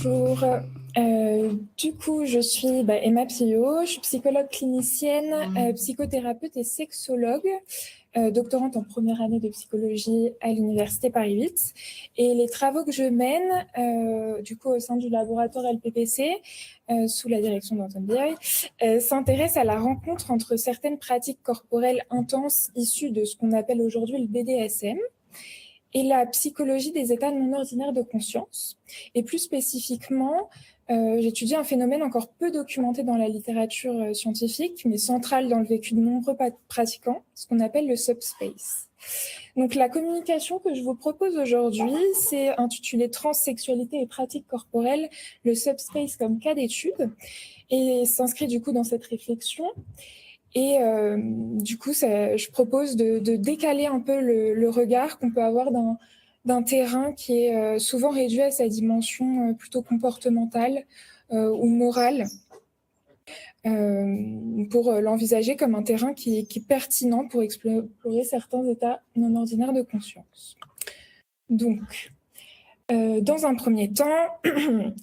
Bonjour. Du coup, je suis Emma Pillot, je suis psychologue clinicienne, psychothérapeute et sexologue, doctorante en première année de psychologie à l'Université Paris 8. Et les travaux que je mène, du coup, au sein du laboratoire LPPC, sous la direction d'Antoine Bioy, s'intéressent à la rencontre entre certaines pratiques corporelles intenses issues de ce qu'on appelle aujourd'hui le BDSM, et la psychologie des états non ordinaires de conscience. Et plus spécifiquement, j'étudie un phénomène encore peu documenté dans la littérature scientifique, mais central dans le vécu de nombreux pratiquants, ce qu'on appelle le subspace. Donc la communication que je vous propose aujourd'hui, c'est intitulé Transsexualité et pratiques corporelles, le subspace comme cas d'étude, et s'inscrit du coup dans cette réflexion. Et du coup, je propose de décaler un peu le regard qu'on peut avoir d'un terrain qui est souvent réduit à sa dimension plutôt comportementale ou morale, pour l'envisager comme un terrain qui est pertinent pour explorer certains états non ordinaires de conscience. Donc, dans un premier temps,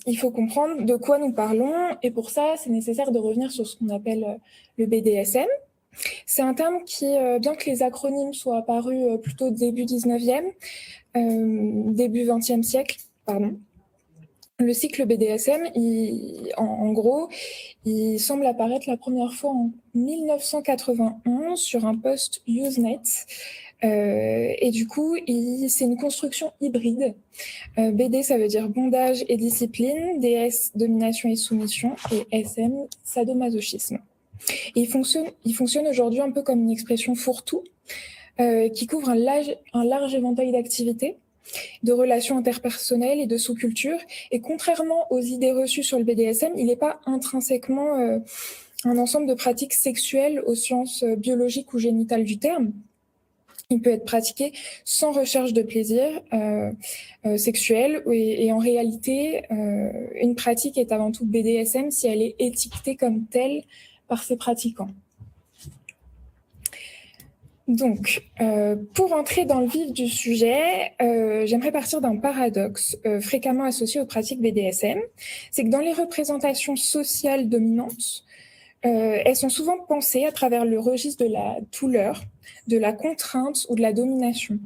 il faut comprendre de quoi nous parlons, et pour ça, c'est nécessaire de revenir sur ce qu'on appelle le BDSM. C'est un terme qui, bien que les acronymes soient apparus plutôt début 19e, début 20e siècle, pardon, le cycle BDSM, en gros, il semble apparaître la première fois en 1991 sur un post Usenet. Et du coup, c'est une construction hybride. BD, ça veut dire bondage et discipline, DS, domination et soumission, et SM, sadomasochisme. Et il fonctionne aujourd'hui un peu comme une expression fourre-tout, qui couvre un large éventail d'activités, de relations interpersonnelles et de sous-cultures. Et contrairement aux idées reçues sur le BDSM, il n'est pas intrinsèquement un ensemble de pratiques sexuelles au sens biologique ou génital du terme. Il peut être pratiqué sans recherche de plaisir sexuel. Et en réalité, une pratique est avant tout BDSM si elle est étiquetée comme telle par ses pratiquants. Donc, pour entrer dans le vif du sujet, j'aimerais partir d'un paradoxe fréquemment associé aux pratiques BDSM. C'est que dans les représentations sociales dominantes, elles sont souvent pensées à travers le registre de la douleur, de la contrainte ou de la domination.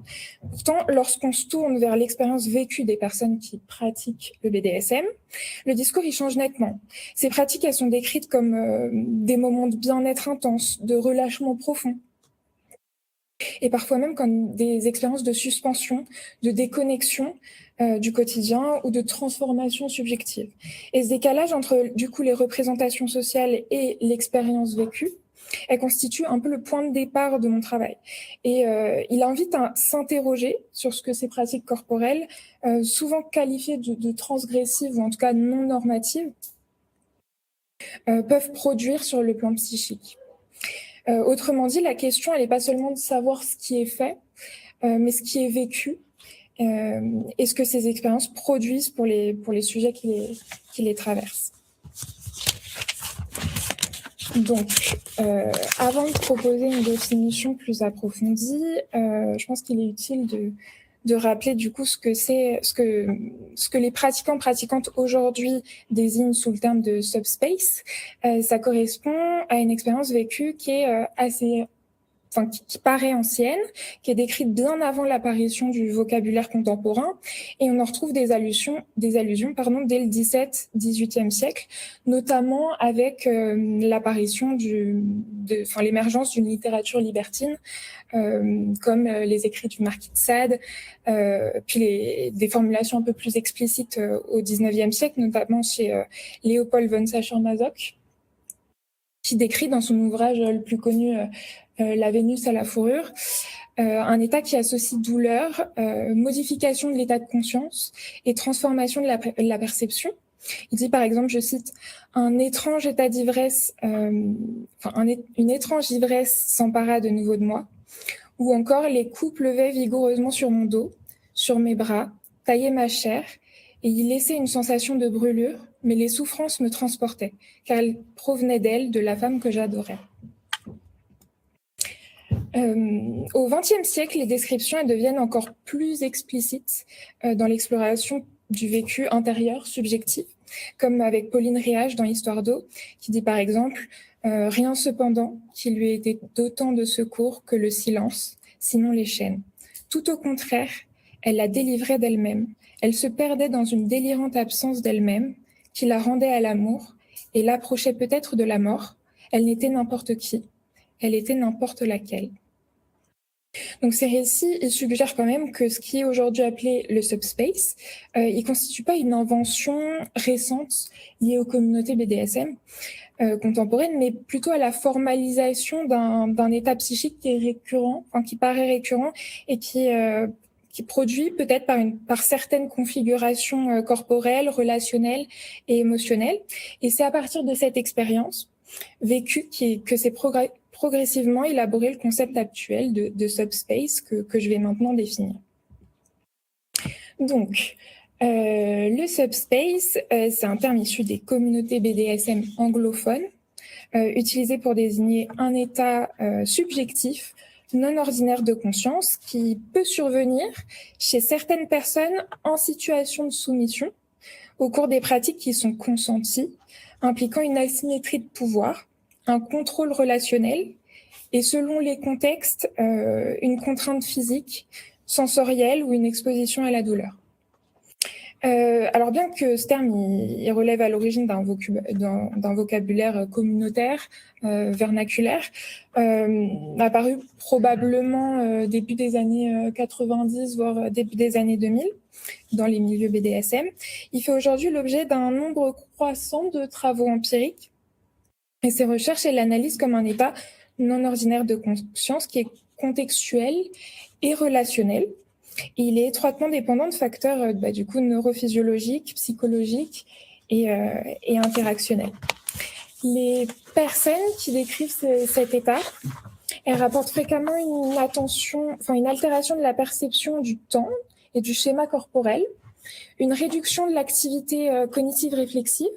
Pourtant, lorsqu'on se tourne vers l'expérience vécue des personnes qui pratiquent le BDSM, le discours il change nettement. Ces pratiques, elles sont décrites comme des moments de bien-être intense, de relâchement profond, et parfois même comme des expériences de suspension, de déconnexion du quotidien ou de transformation subjective. Et ce décalage entre du coup les représentations sociales et l'expérience vécue, elle constitue un peu le point de départ de mon travail. Et il invite à s'interroger sur ce que ces pratiques corporelles, souvent qualifiées de transgressives ou en tout cas non normatives, peuvent produire sur le plan psychique. Autrement dit, la question, elle n'est pas seulement de savoir ce qui est fait, mais ce qui est vécu, et ce que ces expériences produisent pour les sujets qui les traversent. Donc, avant de proposer une définition plus approfondie, je pense qu'il est utile de rappeler du coup ce que les pratiquantes aujourd'hui désignent sous le terme de subspace. Ça correspond à une expérience vécue qui est qui paraît ancienne, qui est décrite bien avant l'apparition du vocabulaire contemporain, et on en retrouve des allusions dès le XVIIe siècle, notamment avec l'apparition l'émergence d'une littérature libertine, comme les écrits du marquis de Sade, puis des formulations un peu plus explicites au XIXe siècle, notamment chez Léopold von Sacher-Masoch, qui décrit dans son ouvrage le plus connu, La Vénus à la fourrure, un état qui associe douleur, modification de l'état de conscience et transformation de la perception. Il dit par exemple, je cite, un étrange état d'ivresse, une étrange ivresse s'empara de nouveau de moi, ou encore les coups pleuvaient vigoureusement sur mon dos, sur mes bras, taillaient ma chair, et y laissaient une sensation de brûlure, mais les souffrances me transportaient, car elles provenaient d'elle, de la femme que j'adorais. Au XXe siècle, les descriptions elles deviennent encore plus explicites dans l'exploration du vécu intérieur, subjectif, comme avec Pauline Réage dans Histoire d'eau, qui dit par exemple « Rien cependant qui lui ait été d'autant de secours que le silence, sinon les chaînes. Tout au contraire, elle la délivrait d'elle-même. Elle se perdait dans une délirante absence d'elle-même qui la rendait à l'amour et l'approchait peut-être de la mort. Elle n'était n'importe qui, elle était n'importe laquelle. » Donc ces récits, ils suggèrent quand même que ce qui est aujourd'hui appelé le subspace, il ne constitue pas une invention récente liée aux communautés BDSM contemporaines, mais plutôt à la formalisation d'un état psychique qui est récurrent, enfin, qui paraît récurrent et qui produit peut-être par certaines configurations corporelles, relationnelles et émotionnelles. Et c'est à partir de cette expérience vécue que c'est progressivement élaboré le concept actuel de subspace que je vais maintenant définir. Donc, le subspace, c'est un terme issu des communautés BDSM anglophones, utilisé pour désigner un état subjectif non ordinaire de conscience qui peut survenir chez certaines personnes en situation de soumission au cours des pratiques qui sont consenties, impliquant une asymétrie de pouvoir, un contrôle relationnel et selon les contextes, une contrainte physique, sensorielle ou une exposition à la douleur. Alors bien que ce terme il relève à l'origine d'un vocabulaire communautaire, vernaculaire, apparu probablement début des années 90, voire début des années 2000, dans les milieux BDSM, il fait aujourd'hui l'objet d'un nombre croissant de travaux empiriques. Et ces recherches, elles l'analysent comme un état non ordinaire de conscience qui est contextuel et relationnel. Et il est étroitement dépendant de facteurs du coup neurophysiologiques, psychologiques et interactionnels. Les personnes qui décrivent cet état, elles rapportent fréquemment une altération de la perception du temps et du schéma corporel, une réduction de l'activité cognitive réflexive,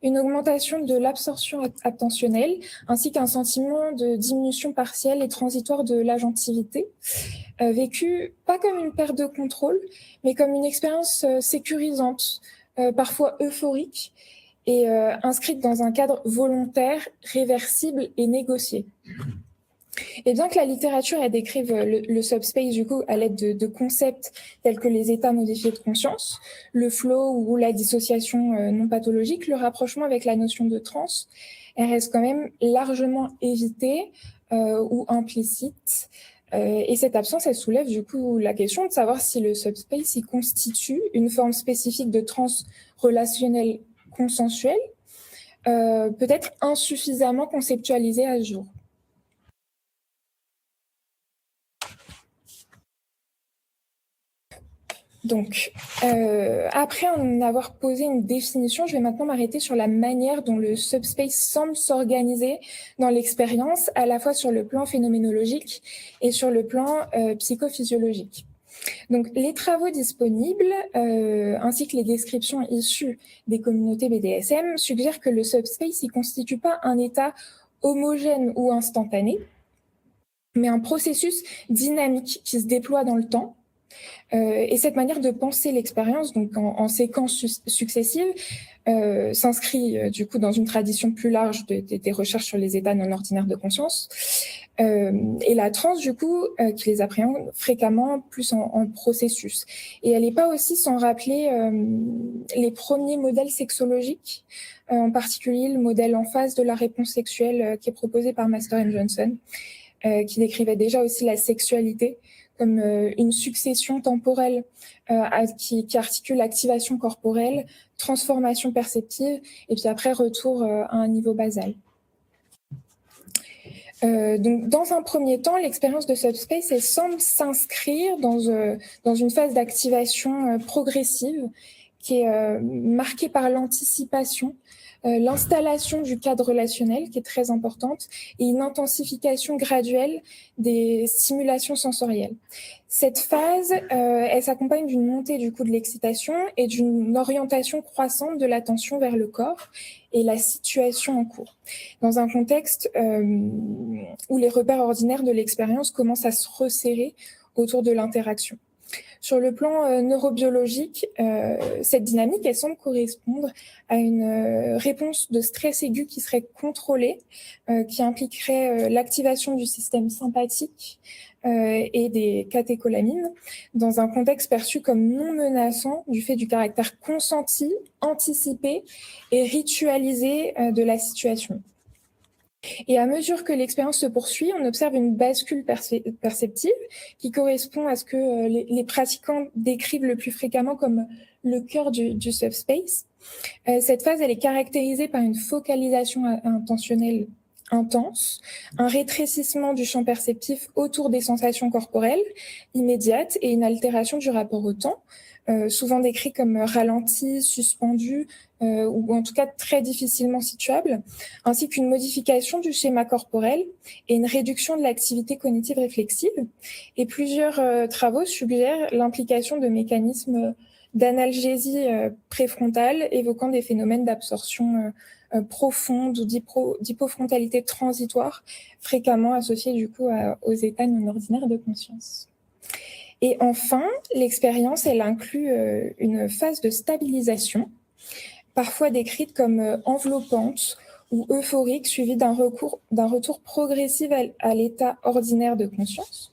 une augmentation de l'absorption attentionnelle, ainsi qu'un sentiment de diminution partielle et transitoire de l'agentivité, vécu pas comme une perte de contrôle, mais comme une expérience sécurisante, parfois euphorique, et inscrite dans un cadre volontaire, réversible et négocié. Et bien que la littérature elle décrive le subspace du coup à l'aide de concepts tels que les états modifiés de conscience, le flow ou la dissociation non pathologique, le rapprochement avec la notion de transe, elle reste quand même largement évitée ou implicite. Et cette absence, elle soulève du coup la question de savoir si le subspace il constitue une forme spécifique de transe relationnelle consensuelle, peut-être insuffisamment conceptualisée à ce jour. Donc, après en avoir posé une définition, je vais maintenant m'arrêter sur la manière dont le subspace semble s'organiser dans l'expérience, à la fois sur le plan phénoménologique et sur le plan psychophysiologique. Donc, les travaux disponibles, ainsi que les descriptions issues des communautés BDSM, suggèrent que le subspace ne constitue pas un état homogène ou instantané, mais un processus dynamique qui se déploie dans le temps. Et cette manière de penser l'expérience, donc en séquences successives, s'inscrit du coup dans une tradition plus large des recherches sur les états non ordinaires de conscience. Et la transe, du coup, qui les appréhende fréquemment plus en processus. Et elle n'est pas aussi sans rappeler les premiers modèles sexologiques, en particulier le modèle en phase de la réponse sexuelle qui est proposé par Master and Johnson, qui décrivait déjà aussi la sexualité comme une succession temporelle qui articule activation corporelle, transformation perceptive, et puis après retour à un niveau basal. Donc, dans un premier temps, l'expérience de subspace elle semble s'inscrire dans une phase d'activation progressive qui est marquée par l'anticipation, l'installation du cadre relationnel qui est très importante et une intensification graduelle des stimulations sensorielles. Cette phase, elle s'accompagne d'une montée du coup de l'excitation et d'une orientation croissante de l'attention vers le corps et la situation en cours, dans un contexte où les repères ordinaires de l'expérience commencent à se resserrer autour de l'interaction. Sur le plan neurobiologique, cette dynamique, elle semble correspondre à une réponse de stress aigu qui serait contrôlée, qui impliquerait l'activation du système sympathique et des catécholamines dans un contexte perçu comme non menaçant du fait du caractère consenti, anticipé et ritualisé de la situation. Et à mesure que l'expérience se poursuit, on observe une bascule perceptive qui correspond à ce que les pratiquants décrivent le plus fréquemment comme le cœur du subspace. Cette phase, elle est caractérisée par une focalisation intentionnelle intense, un rétrécissement du champ perceptif autour des sensations corporelles immédiates et une altération du rapport au temps, souvent décrit comme ralenti, suspendu, ou en tout cas très difficilement situable, ainsi qu'une modification du schéma corporel et une réduction de l'activité cognitive réflexive. Et plusieurs travaux suggèrent l'implication de mécanismes d'analgésie préfrontale évoquant des phénomènes d'absorption profonde ou d'hypofrontalité transitoire, fréquemment associés du coup aux états non ordinaires de conscience. Et enfin, l'expérience, elle inclut une phase de stabilisation, parfois décrite comme enveloppante ou euphorique, suivie d'un retour progressif à l'état ordinaire de conscience.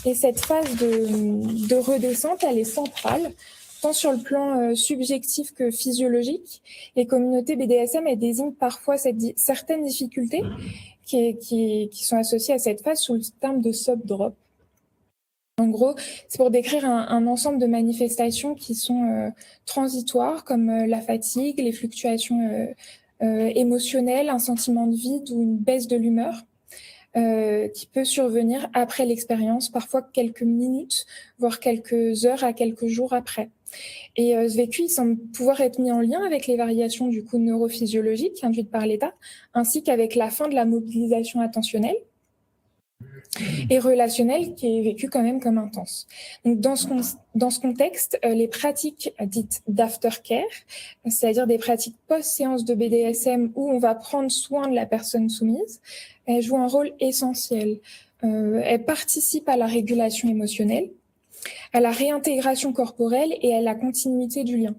Et cette phase de redescente, elle est centrale, tant sur le plan subjectif que physiologique. Les communautés BDSM, elles désignent parfois certaines difficultés qui sont associées à cette phase sous le terme de sub-drop. En gros, c'est pour décrire un ensemble de manifestations qui sont transitoires, comme la fatigue, les fluctuations émotionnelles, un sentiment de vide ou une baisse de l'humeur, qui peut survenir après l'expérience, parfois quelques minutes, voire quelques heures à quelques jours après. Et ce vécu, il semble pouvoir être mis en lien avec les variations du coup neurophysiologiques induites par l'état, ainsi qu'avec la fin de la mobilisation attentionnelle et relationnelle qui est vécue quand même comme intense. Donc dans ce contexte, les pratiques dites d'aftercare, c'est-à-dire des pratiques post-séance de BDSM où on va prendre soin de la personne soumise, elles jouent un rôle essentiel. Elles participent à la régulation émotionnelle, à la réintégration corporelle et à la continuité du lien.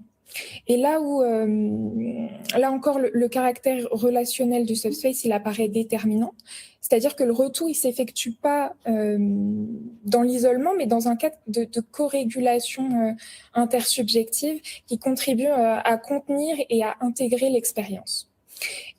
Et là où, là encore, le caractère relationnel du subspace, il apparaît déterminant. C'est-à-dire que le retour, il s'effectue pas dans l'isolement, mais dans un cadre de co-régulation intersubjective qui contribue à contenir et à intégrer l'expérience.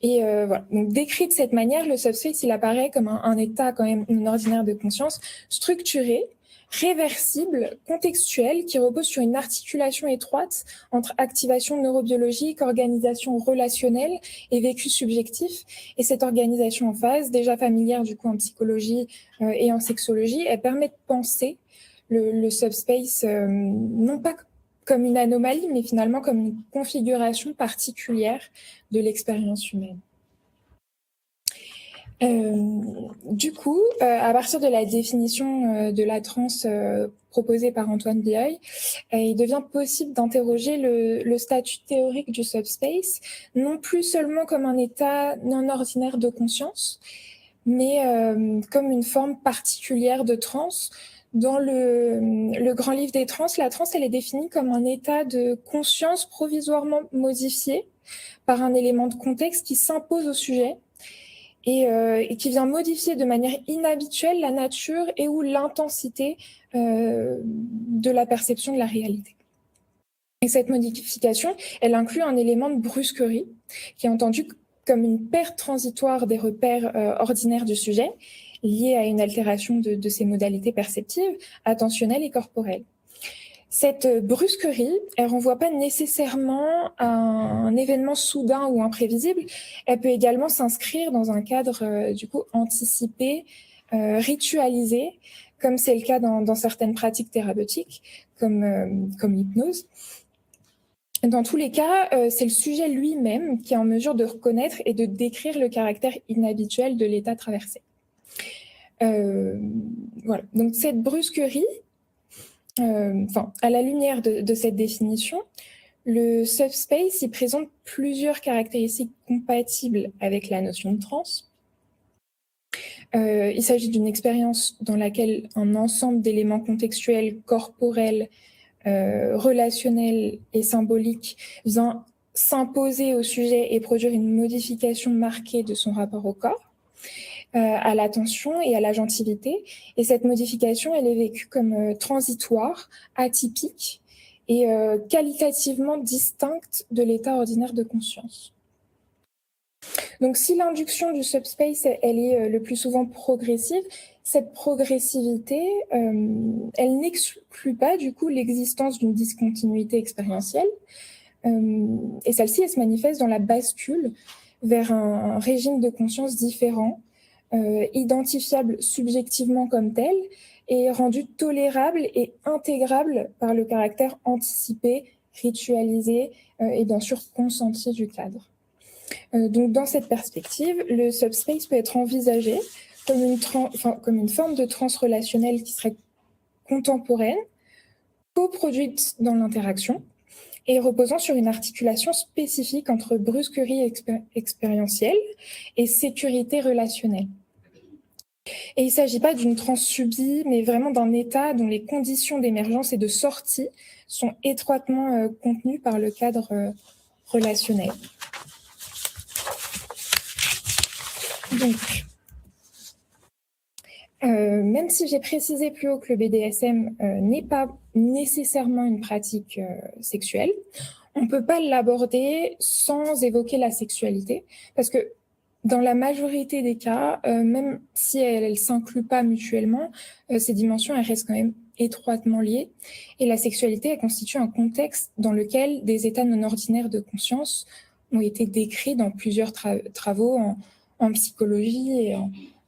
Et voilà. Donc, décrit de cette manière, le subspace, il apparaît comme un état quand même ordinaire de conscience structuré, réversible, contextuel, qui repose sur une articulation étroite entre activation neurobiologique, organisation relationnelle et vécu subjectif. Et cette organisation en phase, déjà familière du coup en psychologie et en sexologie, elle permet de penser le subspace non pas comme une anomalie, mais finalement comme une configuration particulière de l'expérience humaine. Du coup, à partir de la définition de la transe proposée par Antoine Bioy, il devient possible d'interroger le statut théorique du subspace, non plus seulement comme un état non ordinaire de conscience, mais comme une forme particulière de transe. Dans le grand livre des trans, la transe, elle est définie comme un état de conscience provisoirement modifié par un élément de contexte qui s'impose au sujet, et qui vient modifier de manière inhabituelle la nature et ou l'intensité de la perception de la réalité. Et cette modification, elle inclut un élément de brusquerie qui est entendu comme une perte transitoire des repères ordinaires du sujet, liée à une altération de ses modalités perceptives, attentionnelles et corporelles. Cette brusquerie, elle renvoie pas nécessairement à un événement soudain ou imprévisible. Elle peut également s'inscrire dans un cadre du coup anticipé, ritualisé, comme c'est le cas dans certaines pratiques thérapeutiques, comme l'hypnose. Dans tous les cas, c'est le sujet lui-même qui est en mesure de reconnaître et de décrire le caractère inhabituel de l'état traversé. Voilà. Donc cette brusquerie, à la lumière de cette définition, le subspace il présente plusieurs caractéristiques compatibles avec la notion de transe. Il s'agit d'une expérience dans laquelle un ensemble d'éléments contextuels, corporels, relationnels et symboliques vient s'imposer au sujet et produire une modification marquée de son rapport au corps, à l'attention et à l'agentivité. Et cette modification, elle est vécue comme transitoire, atypique et qualitativement distincte de l'état ordinaire de conscience. Donc, si l'induction du subspace, elle est le plus souvent progressive, cette progressivité, elle n'exclut pas du coup l'existence d'une discontinuité expérientielle. Et celle-ci, elle se manifeste dans la bascule vers un régime de conscience différent, identifiable subjectivement comme tel, et rendu tolérable et intégrable par le caractère anticipé, ritualisé et bien sûr consenti du cadre. Donc, dans cette perspective, le subspace peut être envisagé comme une forme de transrelationnelle qui serait contemporaine, coproduite dans l'interaction et reposant sur une articulation spécifique entre brusquerie expérientielle et sécurité relationnelle. Et il ne s'agit pas d'une transe subie, mais vraiment d'un état dont les conditions d'émergence et de sortie sont étroitement contenues par le cadre relationnel. Donc, même si j'ai précisé plus haut que le BDSM n'est pas nécessairement une pratique sexuelle, on ne peut pas l'aborder sans évoquer la sexualité, parce que dans la majorité des cas, même si elles ne s'incluent pas mutuellement, ces dimensions elles restent quand même étroitement liées. Et la sexualité, elle constitue un contexte dans lequel des états non ordinaires de conscience ont été décrits dans plusieurs travaux en psychologie et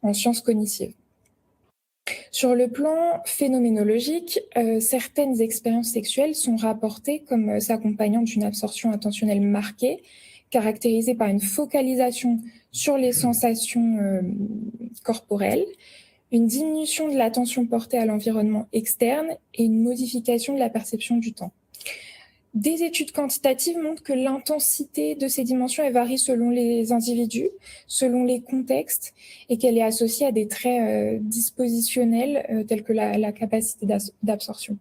en sciences cognitives. Sur le plan phénoménologique, certaines expériences sexuelles sont rapportées comme s'accompagnant d'une absorption attentionnelle marquée, caractérisée par une focalisation sur les sensations corporelles, une diminution de l'attention portée à l'environnement externe et une modification de la perception du temps. Des études quantitatives montrent que l'intensité de ces dimensions elle varie selon les individus, selon les contextes, et qu'elle est associée à des traits dispositionnels tels que la capacité d'absorption.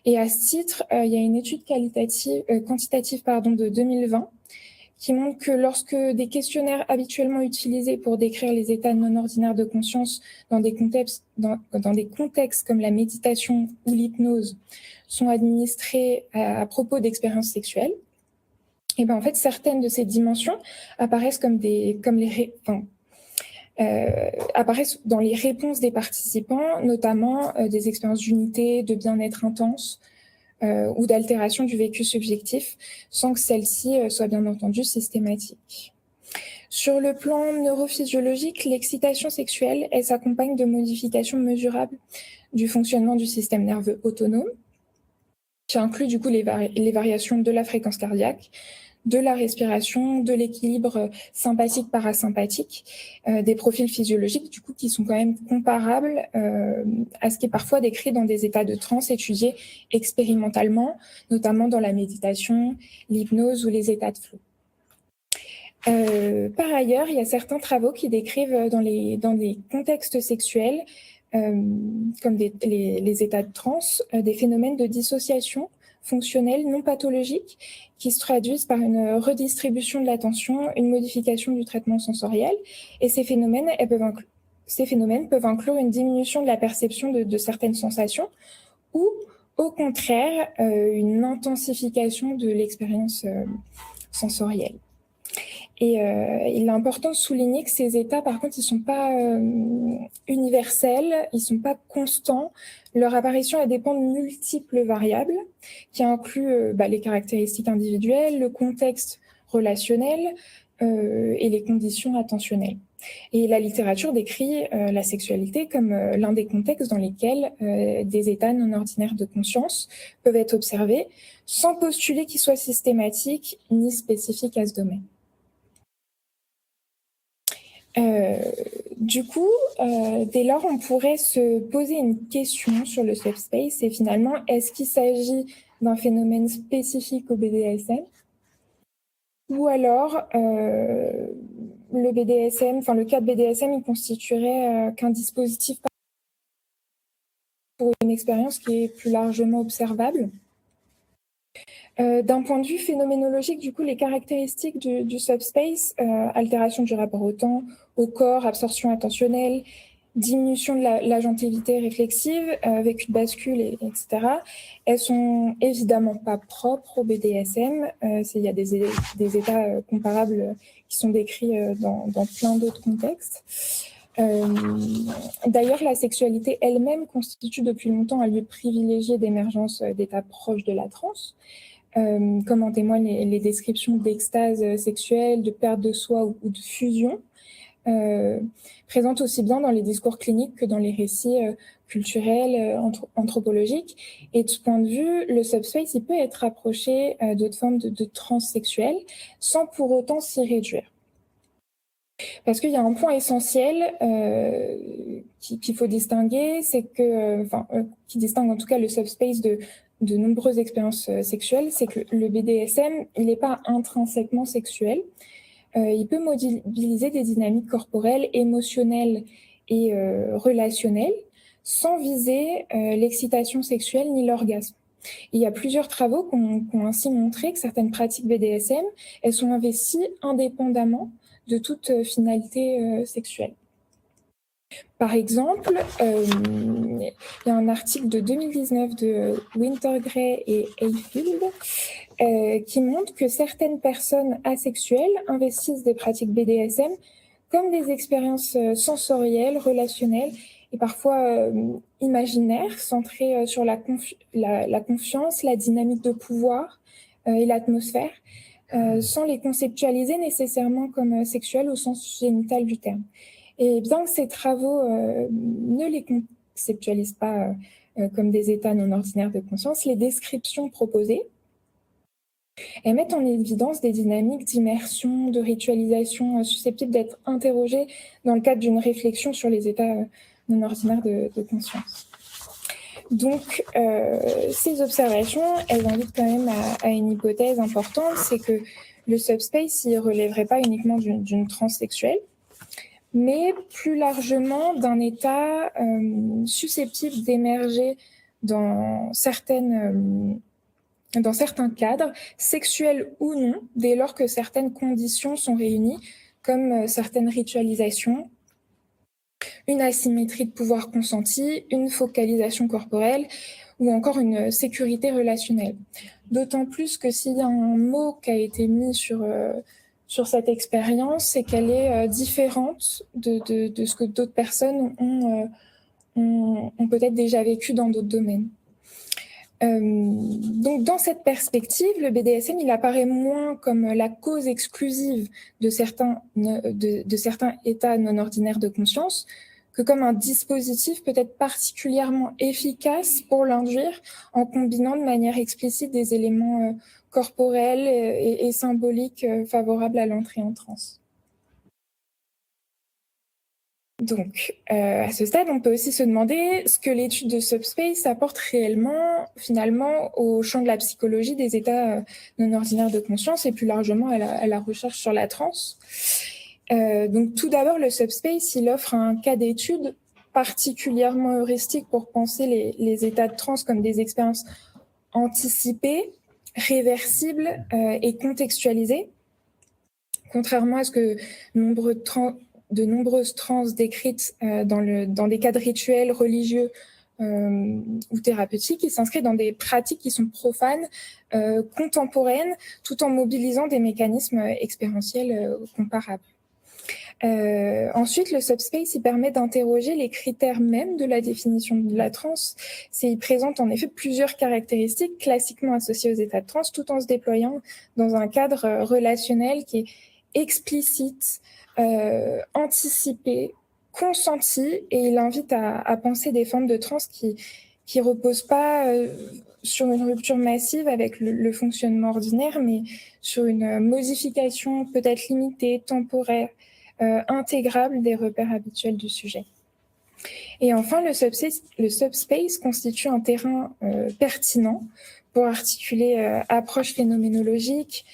Et à ce titre, il y a une étude quantitative de 2020 qui montre que lorsque des questionnaires habituellement utilisés pour décrire les états non ordinaires de conscience dans des contextes comme la méditation ou l'hypnose sont administrés à propos d'expériences sexuelles, et ben en fait certaines de ces dimensions apparaissent apparaissent dans les réponses des participants, notamment des expériences d'unité, de bien-être intense, ou d'altération du vécu subjectif, sans que celle-ci soit bien entendu systématique. Sur le plan neurophysiologique, l'excitation sexuelle, elle s'accompagne de modifications mesurables du fonctionnement du système nerveux autonome, qui inclut du coup les variations de la fréquence cardiaque, de la respiration, de l'équilibre sympathique-parasympathique, des profils physiologiques du coup qui sont quand même comparables à ce qui est parfois décrit dans des états de transe étudiés expérimentalement, notamment dans la méditation, l'hypnose ou les états de flow. Par ailleurs, il y a certains travaux qui décrivent dans des contextes sexuels, comme les états de transe, des phénomènes de dissociation fonctionnelle non pathologique qui se traduisent par une redistribution de l'attention, une modification du traitement sensoriel. Et ces phénomènes peuvent inclure une diminution de la perception de certaines sensations ou, au contraire, une intensification de l'expérience sensorielle. Et il est important de souligner que ces états, par contre, ils ne sont pas universels, ils ne sont pas constants. Leur apparition elle dépend de multiples variables qui incluent les caractéristiques individuelles, le contexte relationnel et les conditions attentionnelles. Et la littérature décrit la sexualité comme l'un des contextes dans lesquels des états non ordinaires de conscience peuvent être observés sans postuler qu'ils soient systématiques ni spécifiques à ce domaine. Du coup, dès lors, on pourrait se poser une question sur le subspace et finalement, est-ce qu'il s'agit d'un phénomène spécifique au BDSM ou alors le BDSM, enfin le cadre BDSM, il constituerait qu'un dispositif pour une expérience qui est plus largement observable. D'un point de vue phénoménologique, du coup, les caractéristiques du subspace, altération du rapport au temps, au corps, absorption attentionnelle, diminution de l'agentivité réflexive, vécu de bascule, etc. Elles sont évidemment pas propres au BDSM. Il y a des états comparables qui sont décrits dans plein d'autres contextes. D'ailleurs, la sexualité elle-même constitue depuis longtemps un lieu privilégié d'émergence d'états proches de la transe. Comme en témoignent les descriptions d'extase sexuelle, de perte de soi ou de fusion, présentes aussi bien dans les discours cliniques que dans les récits culturels, anthropologiques. Et de ce point de vue, le subspace, il peut être rapproché d'autres formes de transsexuelles sans pour autant s'y réduire. Parce qu'il y a un point essentiel qu'il faut distinguer, c'est que, qui distingue en tout cas le subspace de nombreuses expériences sexuelles, c'est que le BDSM, il n'est pas intrinsèquement sexuel. Il peut mobiliser des dynamiques corporelles, émotionnelles et relationnelles sans viser l'excitation sexuelle ni l'orgasme. Il y a plusieurs travaux qui ont ainsi montré que certaines pratiques BDSM, elles sont investies indépendamment de toute finalité sexuelle. Par exemple, il y a un article de 2019 de Wintergray et Hayfield qui montre que certaines personnes asexuelles investissent des pratiques BDSM comme des expériences sensorielles, relationnelles et parfois imaginaires, centrées sur la confiance, la dynamique de pouvoir et l'atmosphère, sans les conceptualiser nécessairement comme sexuelles au sens génital du terme. Et bien que ces travaux ne les conceptualisent pas comme des états non ordinaires de conscience, les descriptions proposées, elles mettent en évidence des dynamiques d'immersion, de ritualisation susceptibles d'être interrogées dans le cadre d'une réflexion sur les états non ordinaires de conscience. Donc, ces observations, elles invitent quand même à une hypothèse importante, c'est que le subspace, il ne relèverait pas uniquement d'une transe sexuelle, mais plus largement d'un état susceptible d'émerger dans certains cadres, sexuels ou non, dès lors que certaines conditions sont réunies, comme certaines ritualisations, une asymétrie de pouvoir consenti, une focalisation corporelle ou encore une sécurité relationnelle. D'autant plus que s'il y a un mot qui a été mis sur cette expérience, c'est qu'elle est différente de ce que d'autres personnes ont peut-être déjà vécu dans d'autres domaines. Donc, dans cette perspective, le BDSM, il apparaît moins comme la cause exclusive de certains états non ordinaires de conscience que comme un dispositif peut-être particulièrement efficace pour l'induire en combinant de manière explicite des éléments corporels et symboliques favorables à l'entrée en transe. Donc, à ce stade, on peut aussi se demander ce que l'étude de subspace apporte réellement, finalement, au champ de la psychologie des états non ordinaires de conscience et plus largement à la recherche sur la transe. Donc, tout d'abord, le subspace, il offre un cas d'étude particulièrement heuristique pour penser les états de transe comme des expériences anticipées, réversibles et contextualisées, contrairement à ce que de nombreuses transes décrites dans des cadres rituels religieux ou thérapeutiques, qui s'inscrivent dans des pratiques qui sont profanes, contemporaines, tout en mobilisant des mécanismes expérientiels comparables. Ensuite, le subspace, il permet d'interroger les critères mêmes de la définition de la transe. Il présente en effet plusieurs caractéristiques classiquement associées aux états de transe, tout en se déployant dans un cadre relationnel qui est explicite, anticipé, consenti, et il invite à penser des formes de transe qui reposent pas sur une rupture massive avec le fonctionnement ordinaire, mais sur une modification peut-être limitée, temporaire, intégrable des repères habituels du sujet. Et enfin, le subspace constitue un terrain pertinent pour articuler approches phénoménologiques,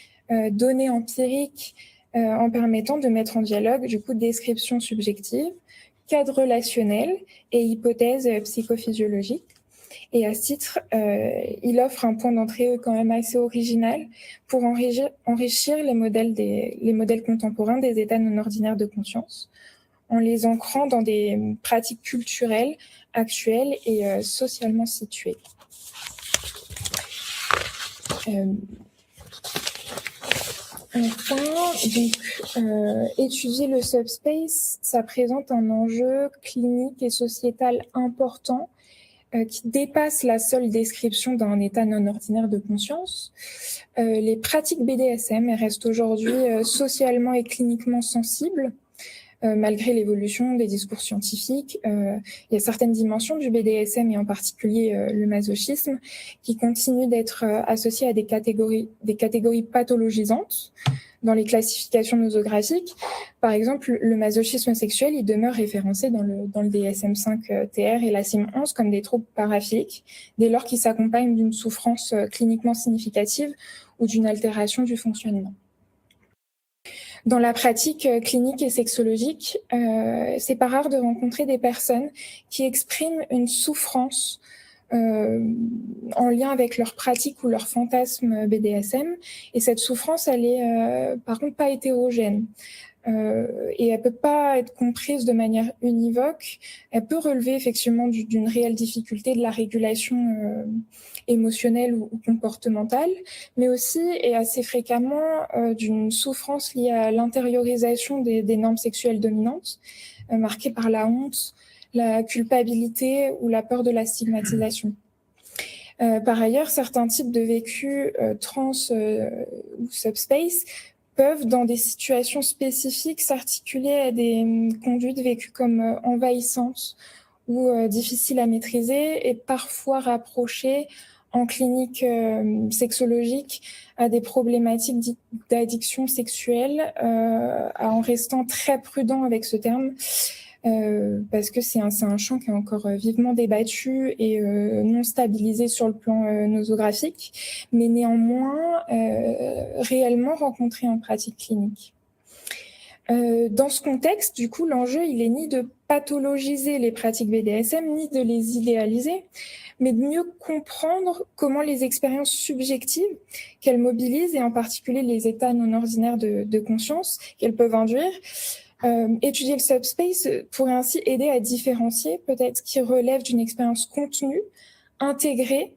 données empiriques, en permettant de mettre en dialogue du coup description subjective, cadre relationnel et hypothèse psychophysiologique. Et à ce titre, il offre un point d'entrée quand même assez original pour enrichir les modèles contemporains des états non ordinaires de conscience, en les ancrant dans des pratiques culturelles, actuelles et socialement situées. Enfin, étudier le subspace, ça présente un enjeu clinique et sociétal important qui dépasse la seule description d'un état non ordinaire de conscience. Les pratiques BDSM restent aujourd'hui socialement et cliniquement sensibles, malgré l'évolution des discours scientifiques. Il y a certaines dimensions du BDSM, et en particulier le masochisme, qui continuent d'être associées à des catégories pathologisantes dans les classifications nosographiques. Par exemple, le masochisme sexuel, il demeure référencé dans le DSM-5-TR et la CIM-11 comme des troubles paraphiliques, dès lors qu'ils s'accompagnent d'une souffrance cliniquement significative ou d'une altération du fonctionnement. Dans la pratique clinique et sexologique, c'est pas rare de rencontrer des personnes qui expriment une souffrance en lien avec leur pratique ou leur fantasme BDSM. Et cette souffrance, elle est par contre pas hétérogène. Et elle peut pas être comprise de manière univoque. Elle peut relever effectivement d'une réelle difficulté de la régulation émotionnelle ou comportementale, mais aussi et assez fréquemment d'une souffrance liée à l'intériorisation des normes sexuelles dominantes, marquées par la honte, la culpabilité ou la peur de la stigmatisation. Par ailleurs, certains types de vécus trans ou subspace peuvent, dans des situations spécifiques, s'articuler à des conduites vécues comme envahissantes ou difficiles à maîtriser et parfois rapprochées en clinique sexologique à des problématiques d'addiction sexuelle, en restant très prudent avec ce terme, parce que c'est un champ qui est encore vivement débattu et non stabilisé sur le plan nosographique, mais néanmoins réellement rencontré en pratique clinique. Dans ce contexte, du coup, l'enjeu, il est ni de pathologiser les pratiques BDSM, ni de les idéaliser, mais de mieux comprendre comment les expériences subjectives qu'elles mobilisent, et en particulier les états non ordinaires de conscience qu'elles peuvent induire, étudier le subspace pourrait ainsi aider à différencier peut-être ce qui relève d'une expérience contenue, intégrée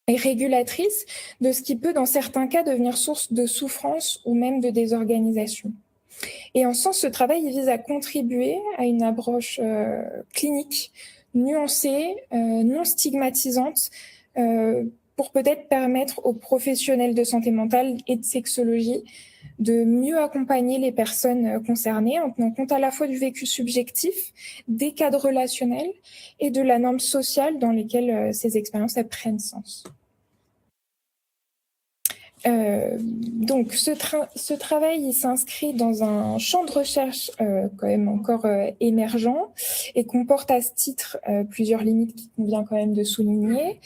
et régulatrice, de ce qui peut, dans certains cas, devenir source de souffrance ou même de désorganisation. Et en ce sens, ce travail vise à contribuer à une approche clinique, nuancée, non stigmatisante, pour peut-être permettre aux professionnels de santé mentale et de sexologie de mieux accompagner les personnes concernées en tenant compte à la fois du vécu subjectif, des cadres relationnels et de la norme sociale dans lesquelles ces expériences prennent sens. Donc, ce travail, il s'inscrit dans un champ de recherche quand même encore émergent et comporte à ce titre plusieurs limites qu'il convient quand même de souligner.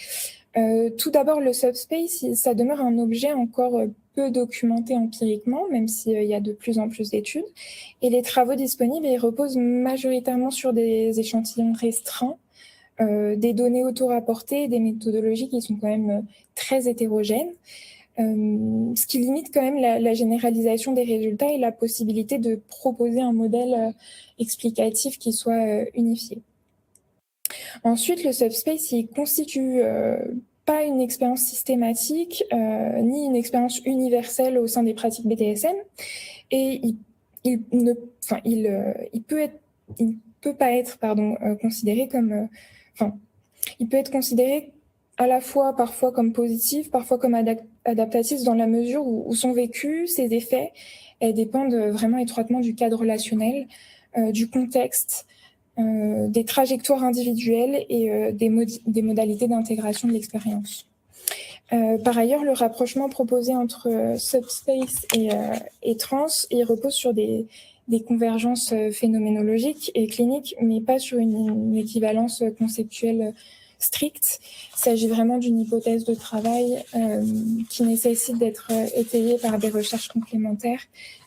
Tout d'abord, le subspace, ça demeure un objet encore peu documenté empiriquement, même s'il y a de plus en plus d'études. Et les travaux disponibles, ils reposent majoritairement sur des échantillons restreints, des données auto-rapportées et des méthodologies qui sont quand même très hétérogènes. Ce qui limite quand même la généralisation des résultats et la possibilité de proposer un modèle explicatif qui soit unifié. Ensuite, le subspace, il constitue pas une expérience systématique, ni une expérience universelle au sein des pratiques BDSM, et il peut pas être considéré comme, il peut être considéré à la fois parfois comme positif, parfois comme adaptatif, dans la mesure où son vécu, ses effets, dépendent vraiment étroitement du cadre relationnel, du contexte, des trajectoires individuelles et des modalités d'intégration de l'expérience. Par ailleurs, le rapprochement proposé entre subspace et trans, il repose sur des convergences phénoménologiques et cliniques, mais pas sur une équivalence conceptuelle stricte. Il s'agit vraiment d'une hypothèse de travail qui nécessite d'être étayée par des recherches complémentaires,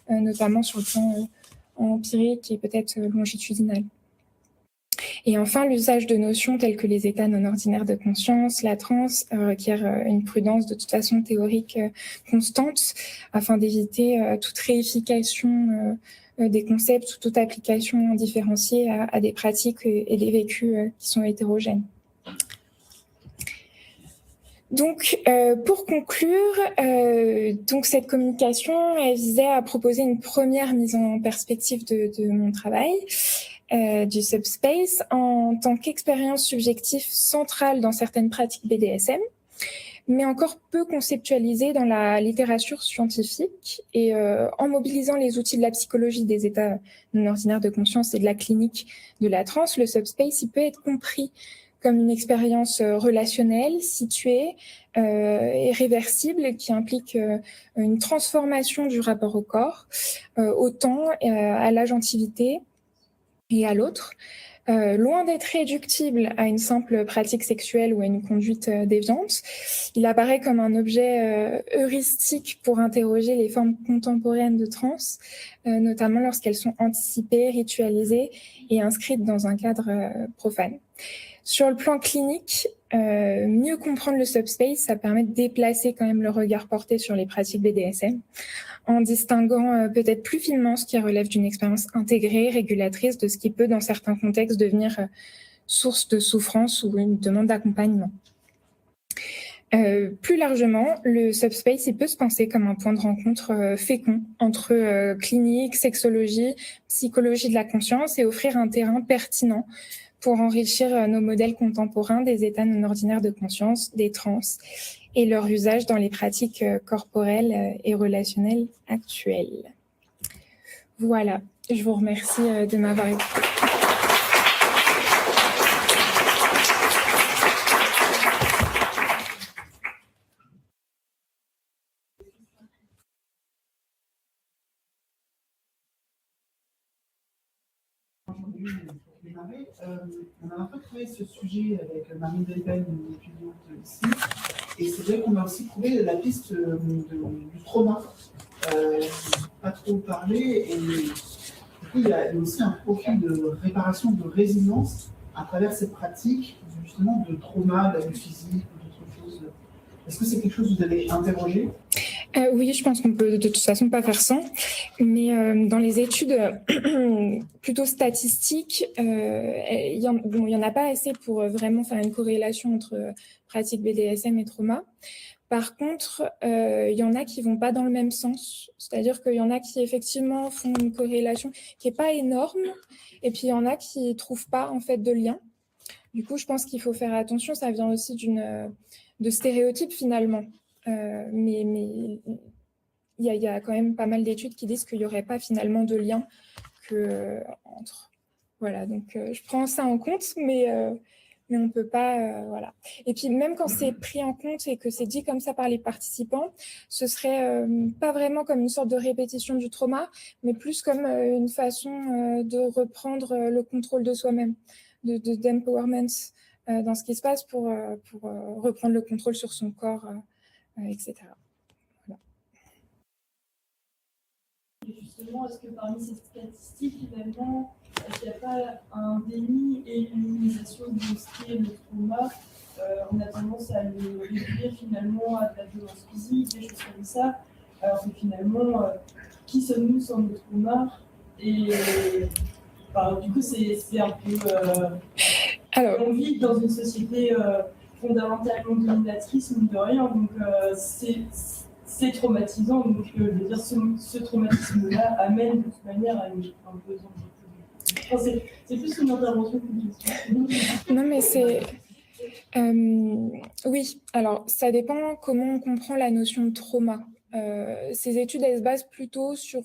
notamment sur le plan empirique et peut-être longitudinal. Et enfin, l'usage de notions telles que les états non ordinaires de conscience, la transe, requiert une prudence de toute façon théorique constante afin d'éviter toute réification des concepts ou toute application différenciée à des pratiques et des vécus qui sont hétérogènes. Donc, pour conclure, donc cette communication, elle visait à proposer une première mise en perspective de mon travail, du subspace, en tant qu'expérience subjective centrale dans certaines pratiques BDSM, mais encore peu conceptualisée dans la littérature scientifique. Et en mobilisant les outils de la psychologie des états non ordinaires de conscience et de la clinique de la transe, le subspace, il peut être compris comme une expérience relationnelle, située et réversible, qui implique une transformation du rapport au corps, au temps, à l'agentivité et à l'autre. Loin d'être réductible à une simple pratique sexuelle ou à une conduite déviante, il apparaît comme un objet heuristique pour interroger les formes contemporaines de transe, notamment lorsqu'elles sont anticipées, ritualisées et inscrites dans un cadre profane. Sur le plan clinique, mieux comprendre le subspace, ça permet de déplacer quand même le regard porté sur les pratiques BDSM, en distinguant peut-être plus finement ce qui relève d'une expérience intégrée, régulatrice, de ce qui peut, dans certains contextes, devenir source de souffrance ou une demande d'accompagnement. Plus largement, le subspace, il peut se penser comme un point de rencontre fécond entre clinique, sexologie, psychologie de la conscience, et offrir un terrain pertinent pour enrichir nos modèles contemporains des états non ordinaires de conscience, des trans, et leur usage dans les pratiques corporelles et relationnelles actuelles. Voilà, je vous remercie de m'avoir écouté. On a un peu trouvé ce sujet avec Marine Delpen, une étudiante ici, et c'est vrai qu'on a aussi trouvé la piste du trauma. Pas trop parlé, et du coup, il y a aussi un profil de réparation, de résilience à travers cette pratique, justement, de trauma, d'abus physique ou d'autres choses. Est-ce que c'est quelque chose que vous avez interrogé ? Oui, je pense qu'on peut de toute façon pas faire sans, mais dans les études plutôt statistiques, il y en a pas assez pour vraiment faire une corrélation entre pratique BDSM et trauma. Par contre, il y en a qui vont pas dans le même sens, c'est-à-dire qu'il y en a qui effectivement font une corrélation qui est pas énorme, et puis il y en a qui trouvent pas en fait de lien. Du coup, je pense qu'il faut faire attention, ça vient aussi de stéréotypes finalement. Mais il y a quand même pas mal d'études qui disent qu'il n'y aurait pas finalement de lien entre. Voilà, donc je prends ça en compte, mais on ne peut pas. Voilà. Et puis même quand c'est pris en compte et que c'est dit comme ça par les participants, ce serait pas vraiment comme une sorte de répétition du trauma, mais plus comme une façon de reprendre le contrôle de soi-même, d'empowerment dans ce qui se passe pour reprendre le contrôle sur son corps, etc. Justement, est-ce que parmi ces statistiques, finalement, est-ce qu'il n'y a pas un déni et une minimisation de ce qui est le trauma ? On a tendance à le réduire finalement à de la violence physique, des choses comme ça, alors que finalement, qui sommes-nous sans nos traumas ? Et du coup, c'est un peu... Alors, on vit dans une société fondamentalement dominatrice, mine de rien, donc c'est traumatisant, donc je veux dire, ce traumatisme-là amène de toute manière à un besoin de... Enfin, c'est plus une intervention qu'une question. Non, mais c'est... oui, alors ça dépend comment on comprend la notion de trauma. Ces études, elles se basent plutôt sur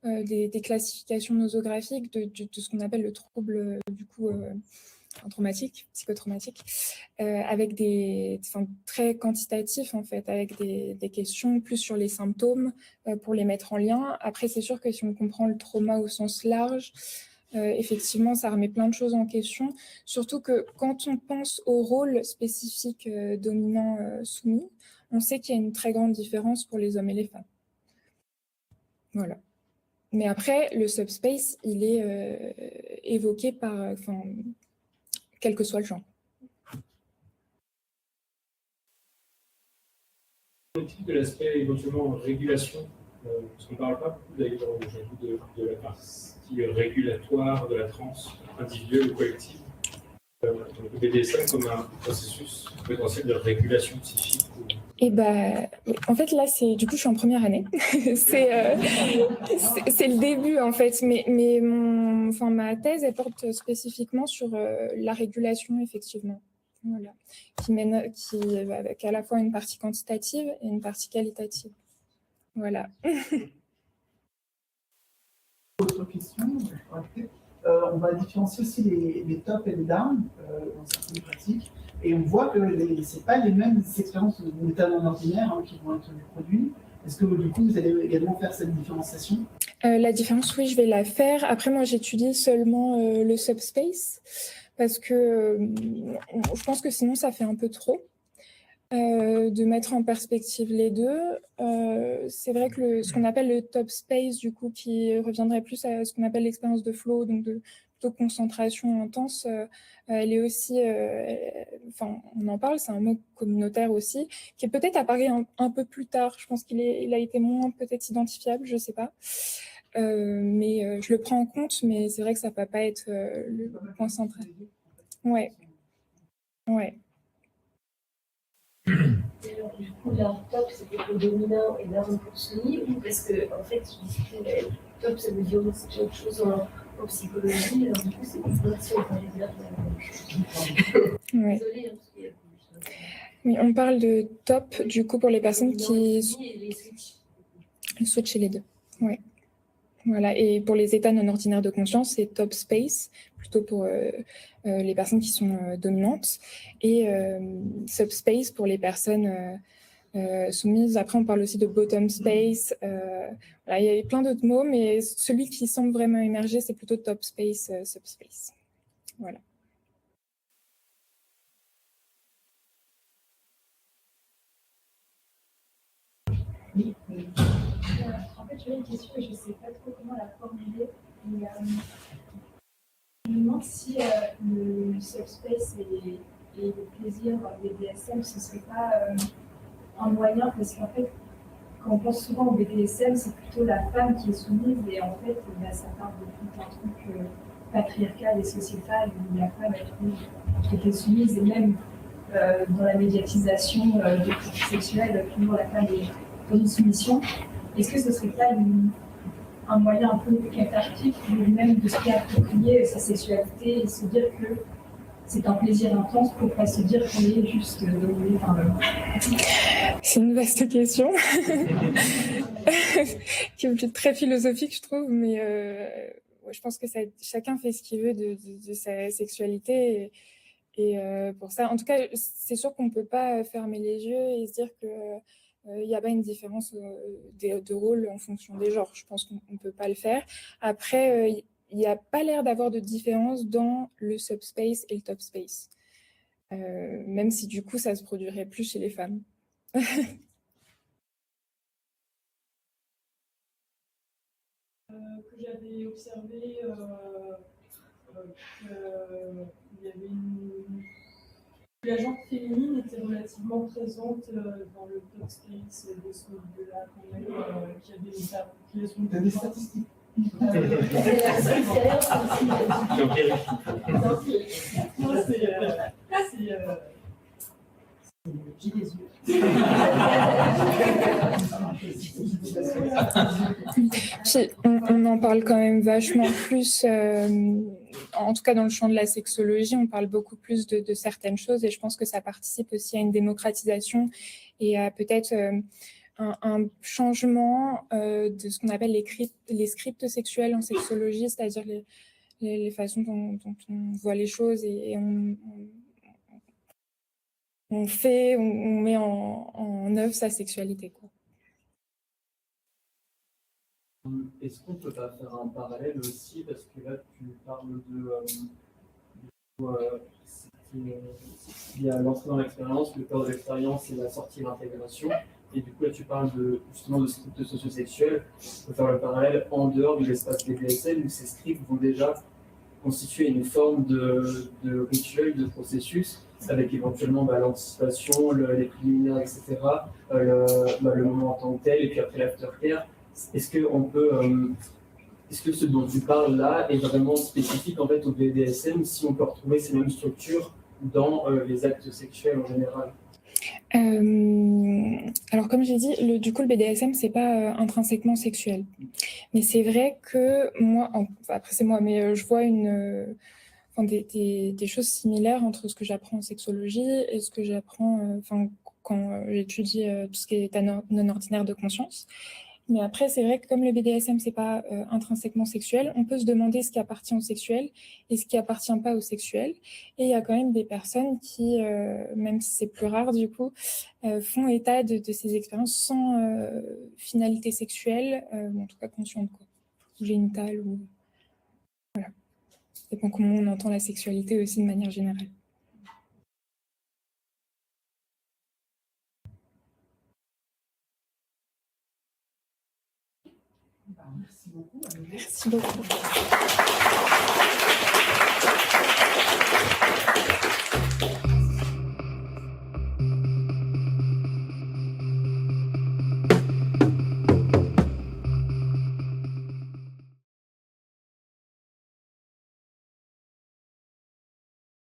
des classifications nosographiques de ce qu'on appelle le trouble, du coup... traumatique, psychotraumatique, avec très quantitatifs en fait, avec des questions plus sur les symptômes pour les mettre en lien. Après, c'est sûr que si on comprend le trauma au sens large, effectivement, ça remet plein de choses en question. Surtout que quand on pense au rôle spécifique dominant-soumis, on sait qu'il y a une très grande différence pour les hommes et les femmes. Voilà. Mais après, le subspace, il est évoqué par, quel que soit le genre. De l'aspect éventuellement régulation, parce qu'on ne parle pas beaucoup d'ailleurs aujourd'hui de la partie régulatoire de la transe individuelle ou collective. Le BDSM comme un processus potentiel de régulation psychique. Et en fait là du coup je suis en première année. c'est le début en fait, mais ma thèse elle porte spécifiquement sur la régulation effectivement. Voilà. Avec à la fois une partie quantitative et une partie qualitative. Voilà. Autre question, on va différencier aussi les tops et les downs dans certaines pratiques. Et on voit que ce n'est pas les mêmes expériences d'état non ordinaire qui vont être produites. Est-ce que du coup, vous allez également faire cette différenciation? La différence, oui, je vais la faire. Après, moi, j'étudie seulement le subspace parce que je pense que sinon, ça fait un peu trop. De mettre en perspective les deux. C'est vrai que ce qu'on appelle le top space, du coup, qui reviendrait plus à ce qu'on appelle l'expérience de flow, donc de plutôt concentration intense, elle est aussi, on en parle, c'est un mot communautaire aussi, qui est peut-être apparu un peu plus tard. Je pense il a été moins peut-être identifiable, je sais pas. Mais je le prends en compte, mais c'est vrai que ça ne peut pas être le point central. Ouais. Et alors, du coup, leur top, c'était pour dominant et down pour soumis, ou parce que, en fait, top, ça veut dire aussi autre chose en psychologie, alors du coup, c'est pas si on parlait bien de la même chose. Ouais. Désolée, parce qu'il y a oui, on parle de top, du coup, pour les personnes qui... les switch. Le switch et les deux, ouais. Voilà, et pour les états non ordinaires de conscience, c'est top space, plutôt pour les personnes qui sont dominantes, et subspace pour les personnes soumises. Après, on parle aussi de bottom space. Voilà, il y a plein d'autres mots, mais celui qui semble vraiment émerger, c'est plutôt top space, subspace. Voilà. Oui. En fait, j'avais une question et je ne sais pas trop comment la formuler. Mais, je me demande si le subspace et le plaisir BDSM, ce ne serait pas un moyen, parce qu'en fait, quand on pense souvent au BDSM, c'est plutôt la femme qui est soumise, et en fait, ça part de tout un truc patriarcal et sociétal où la femme qui était soumise, et même dans la médiatisation des pratiques sexuelles, toujours la femme est dans une soumission. Est-ce que ce serait pas un moyen un peu cathartique, même de se réapproprier sa sexualité et se dire que c'est un plaisir intense pour ne pas se dire qu'on est juste dominé par l'homme? C'est une vaste question qui est très philosophique, je trouve, mais je pense que chacun fait ce qu'il veut de sa sexualité. Et pour ça, en tout cas, c'est sûr qu'on ne peut pas fermer les yeux et se dire qu'il n'y a pas une différence de rôle en fonction des genres. Je pense qu'on ne peut pas le faire. Après, il n'y a pas l'air d'avoir de différence dans le subspace et le top space. Même si du coup, ça se produirait plus chez les femmes. Que j'avais observé qu'il y avait la gente féminine était relativement présente dans le top space de ce milieu-là, quand même, qui a des statistiques. On en parle quand même vachement plus, en tout cas dans le champ de la sexologie, on parle beaucoup plus de certaines choses, et je pense que ça participe aussi à une démocratisation et à peut-être un changement de ce qu'on appelle les scripts sexuels en sexologie, c'est-à-dire les façons dont on voit les choses, et on met en œuvre sa sexualité, quoi. Est-ce qu'on peut pas faire un parallèle aussi, parce que là tu parles il y a l'entrée dans l'expérience, le corps de l'expérience et la sortie et l'intégration. Et du coup, là, tu parles justement de scripts sociosexuels. On peut faire le parallèle en dehors de l'espace BDSM où ces scripts vont déjà constituer une forme de rituel, de processus, avec éventuellement l'anticipation, les préliminaires, etc., le moment en tant que tel, et puis après l'aftercare. Est-ce que ce dont tu parles là est vraiment spécifique en fait au BDSM, si on peut retrouver ces mêmes structures dans les actes sexuels en général? Alors comme j'ai dit, du coup le BDSM c'est pas intrinsèquement sexuel, mais c'est vrai que moi, après c'est moi, mais je vois des choses similaires entre ce que j'apprends en sexologie et ce que j'apprends quand j'étudie tout ce qui est état non ordinaire de conscience. Mais après, c'est vrai que comme le BDSM, c'est pas intrinsèquement sexuel, on peut se demander ce qui appartient au sexuel et ce qui appartient pas au sexuel. Et il y a quand même des personnes qui, même si c'est plus rare du coup, font état de ces expériences sans finalité sexuelle, en tout cas consciente, quoi, ou génitale, ou voilà. Ça dépend comment on entend la sexualité aussi de manière générale. Merci beaucoup. Merci beaucoup.